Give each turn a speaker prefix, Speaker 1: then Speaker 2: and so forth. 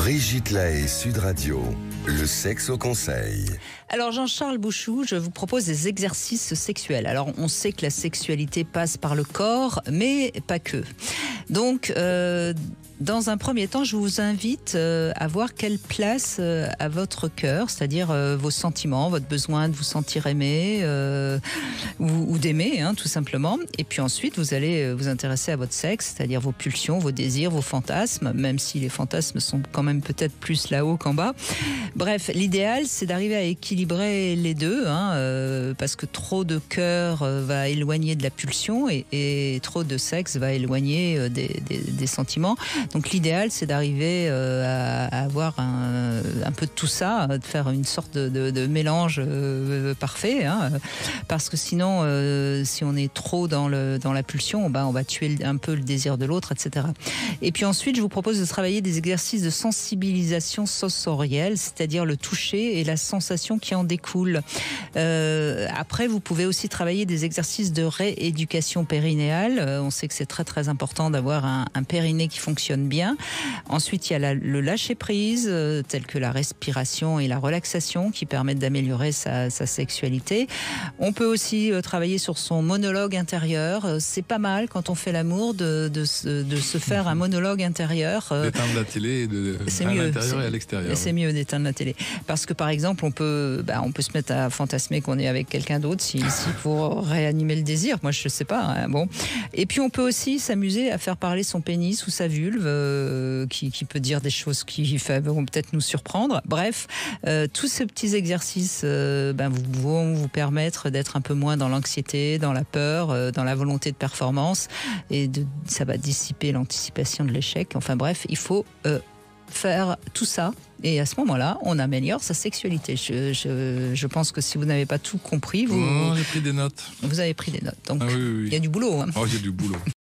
Speaker 1: Brigitte Lahaie, Sud Radio, le sexe au conseil.
Speaker 2: Alors Jean-Charles Bouchou, je vous propose des exercices sexuels. Alors on sait que la sexualité passe par le corps, mais pas que. Donc dans un premier temps, je vous invite à voir quelle place à votre cœur, c'est-à-dire vos sentiments, votre besoin de vous sentir aimé ou d'aimer, tout simplement. Et puis ensuite, vous allez vous intéresser à votre sexe, c'est-à-dire vos pulsions, vos désirs, vos fantasmes, même si les fantasmes sont quand même peut-être plus là-haut qu'en bas. Bref, l'idéal, c'est d'arriver à équilibrer les deux, parce que trop de cœur va éloigner de la pulsion et trop de sexe va éloigner des sentiments. Donc l'idéal, c'est d'arriver à avoir un peu de tout ça, de faire une sorte de mélange parfait, parce que sinon, si on est trop dans la pulsion, on va tuer un peu le désir de l'autre, etc. Et puis ensuite, je vous propose de travailler des exercices de sensibilisation sensorielle, c'est-à-dire le toucher et la sensation qui en découle. Après, vous pouvez aussi travailler des exercices de rééducation périnéale. On sait que c'est très très important d'avoir un périnée qui fonctionne bien. Ensuite, il y a le lâcher-prise, tel que la respiration et la relaxation, qui permettent d'améliorer sa sexualité. On peut aussi travailler sur son monologue intérieur. C'est pas mal quand on fait l'amour de se faire un monologue intérieur.
Speaker 3: D'éteindre la télé à l'intérieur et à l'extérieur.
Speaker 2: C'est mieux d'éteindre la télé. Parce que par exemple, on peut se mettre à fantasmer qu'on est avec quelqu'un d'autre pour réanimer le désir. Moi, je sais pas. Bon. Et puis, on peut aussi s'amuser à faire parler son pénis ou sa vulve, qui peut dire des choses qui vont peut-être nous surprendre. Bref, tous ces petits exercices vont vous permettre d'être un peu moins dans l'anxiété, dans la peur, dans la volonté de performance, et ça va dissiper l'anticipation de l'échec. Enfin bref, il faut faire tout ça, et à ce moment-là, on améliore sa sexualité. Je pense que si vous n'avez pas tout compris,
Speaker 3: j'ai pris des notes.
Speaker 2: Vous avez pris des notes, donc
Speaker 3: oui.
Speaker 2: il y a du boulot.
Speaker 3: Oh, il y a du boulot.